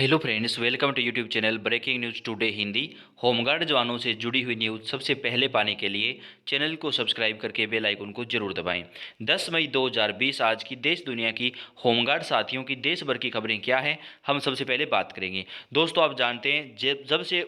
Hello friends, welcome to YouTube channel breaking news today Hindi. Home guard जवानों से जुड़ी हुई न्यूज़ सबसे पहले पाने के लिए चैनल को सब्सक्राइब करके बेल आइकन को जरूर दबाएं। 10 मई 2020 आज की देश दुनिया की होमगार्ड साथियों की देश भर की खबरें क्या है, हम सबसे पहले बात करेंगे। दोस्तों, आप जानते हैं जब से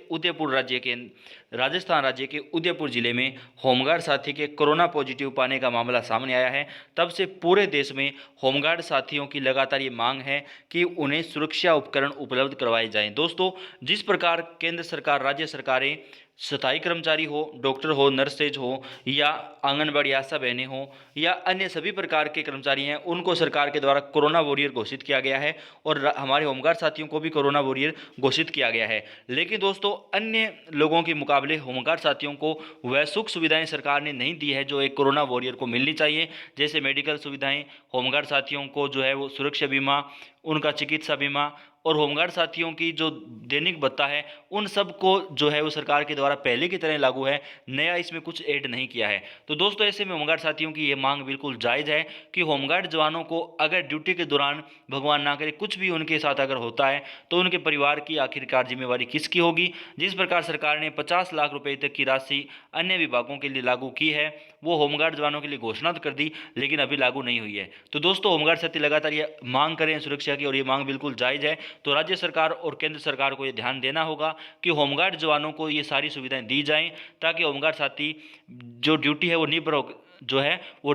राजस्थान राज्य के उदयपुर जिले में होमगार्ड साथी के कोरोना पॉजिटिव पाने का मामला सामने आया है, तब से पूरे देश में होमगार्ड साथियों की लगातार ये मांग है कि उन्हें सुरक्षा उपकरण उपलब्ध करवाए जाएं। दोस्तों, जिस प्रकार केंद्र सरकार, राज्य सरकारें सफाई कर्मचारी हो, डॉक्टर हो, नर्सेज हो या आंगनबाड़ी आशा बहनें हो या अन्य सभी प्रकार के कर्मचारी हैं, उनको सरकार के द्वारा कोरोना वॉरियर घोषित किया गया है और हमारे होमगार्ड साथियों को भी कोरोना वॉरियर घोषित किया गया है। लेकिन दोस्तों, अन्य लोगों के मुकाबले होमगार्ड साथियों को वह सुख सुविधाएं सरकार ने नहीं दी है जो एक कोरोना वॉरियर को मिलनी चाहिए, जैसे मेडिकल सुविधाएं, होमगार्ड साथियों को जो है वो सुरक्षा बीमा, उनका चिकित्सा बीमा और होमगार्ड साथियों की जो दैनिक भत्ता है, उन सब को जो है वो सरकार के द्वारा पहले की तरह लागू है, नया इसमें कुछ ऐड नहीं किया है। तो दोस्तों, ऐसे में होमगार्ड साथियों की ये मांग बिल्कुल जायज़ है कि होमगार्ड जवानों को अगर ड्यूटी के दौरान भगवान ना करे कुछ भी उनके साथ अगर होता है तो उनके परिवार की आखिरकार जिम्मेवारी किसकी होगी। जिस प्रकार सरकार ने 50 लाख रुपये तक की राशि अन्य विभागों के लिए लागू की है, वो होमगार्ड जवानों के लिए घोषणा तो कर दी लेकिन अभी लागू नहीं हुई है। तो दोस्तों, होमगार्ड साथी लगातार ये मांग करें सुरक्षा की और ये मांग बिल्कुल जायज़ है। तो राज्य सरकार और केंद्र सरकार को ये ध्यान देना होगा कि होमगार्ड जवानों को ये सारी सुविधाएं दी जाएं ताकि होमगार्ड साथी जो ड्यूटी है वो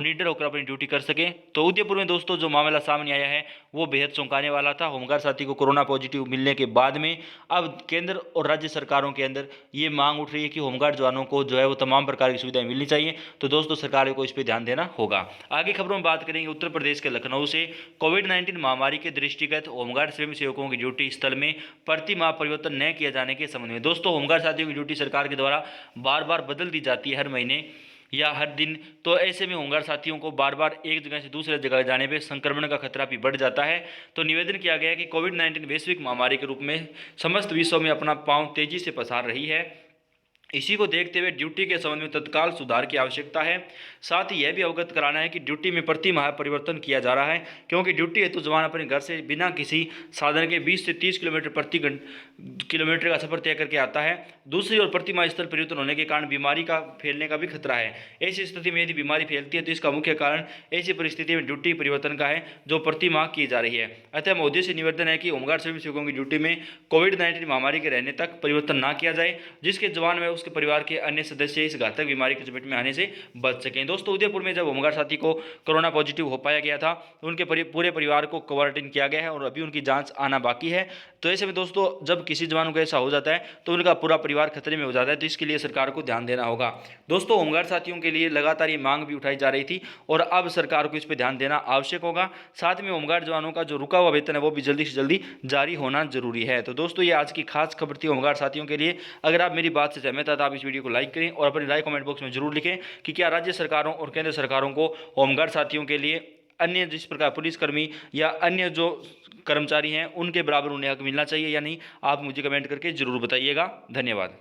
निडर होकर अपनी ड्यूटी कर सकें। तो उदयपुर में दोस्तों जो मामला सामने आया है वो बेहद चौंकाने वाला था। होमगार्ड साथी को कोरोना पॉजिटिव मिलने के बाद में अब केंद्र और राज्य सरकारों के अंदर ये मांग उठ रही है कि होमगार्ड जवानों को जो है वो तमाम प्रकार की सुविधाएं मिलनी चाहिए। तो दोस्तों, सरकार को इस पर ध्यान देना होगा। आगे खबरों में बात करेंगे उत्तर प्रदेश के लखनऊ से। कोविड-19 महामारी के दृष्टिगत होमगार्ड स्वयं सेवकों की ड्यूटी स्थल में प्रति माह परिवर्तन न किए जाने के संबंध में दोस्तों, होमगार्ड साथियों की ड्यूटी सरकार के द्वारा बार बार बदल दी जाती है, हर महीने या हर दिन। तो ऐसे में होमगार्ड साथियों को बार बार एक जगह से दूसरे जगह जाने पे संक्रमण का खतरा भी बढ़ जाता है। तो निवेदन किया गया है कि कोविड-19 वैश्विक महामारी के रूप में समस्त विश्व में अपना पांव तेजी से पसार रही है। इसी को देखते हुए ड्यूटी के संबंध में तत्काल सुधार की आवश्यकता है। साथ ही यह भी अवगत कराना है कि ड्यूटी में प्रति माह परिवर्तन किया जा रहा है, क्योंकि ड्यूटी हेतु जवान अपने घर से बिना किसी साधन के 20 से 30 किलोमीटर का सफर तय करके आता है। दूसरी ओर प्रति माह स्थल परिवर्तन होने के कारण बीमारी का फैलने का भी खतरा है। ऐसी स्थिति में यदि बीमारी फैलती है तो इसका मुख्य कारण ऐसी परिस्थिति में ड्यूटी परिवर्तन का है जो प्रति माह की जा रही है। अतः मोदी से निवेदन है कि होमगार्ड स्वयंसेवकों की ड्यूटी में कोविड-19 महामारी के रहने तक परिवर्तन ना किया जाए, जिसके जवान में उसके परिवार के अन्य सदस्य इस घातक बीमारी की चपेट में आने से बच सकें। दोस्तों, उदयपुर में जब होमगार्ड साथी को कोरोना पॉजिटिव हो पाया गया था तो उनके पूरे परिवार को क्वारंटीन किया गया है और अभी उनकी जांच आना बाकी है। तो ऐसे में दोस्तों, जब किसी जवान को ऐसा हो जाता है तो उनका पूरा परिवार खतरे में हो जाता है। तो इसके लिए सरकार को ध्यान देना होगा। दोस्तों, होमगार्ड साथियों के लिए लगातार ये मांग भी उठाई जा रही थी और अब सरकार को इस पर ध्यान देना आवश्यक होगा। साथ में होमगार्ड जवानों का जो रुका हुआ वेतन है वो भी जल्दी से जल्दी जारी होना जरूरी है। तो दोस्तों, ये आज की खास खबर थी होमगार्ड साथियों के लिए। अगर आप मेरी बात से सहमत हैं तो आप इस वीडियो को लाइक करें और अपनी राय कमेंट बॉक्स में जरूर लिखें कि क्या राज्य सरकारों और केंद्र सरकारों को होमगार्ड साथियों के लिए अन्य जिस प्रकार पुलिसकर्मी या अन्य जो कर्मचारी हैं उनके बराबर उन्हें हक मिलना चाहिए या नहीं। आप मुझे कमेंट करके जरूर बताइएगा। धन्यवाद।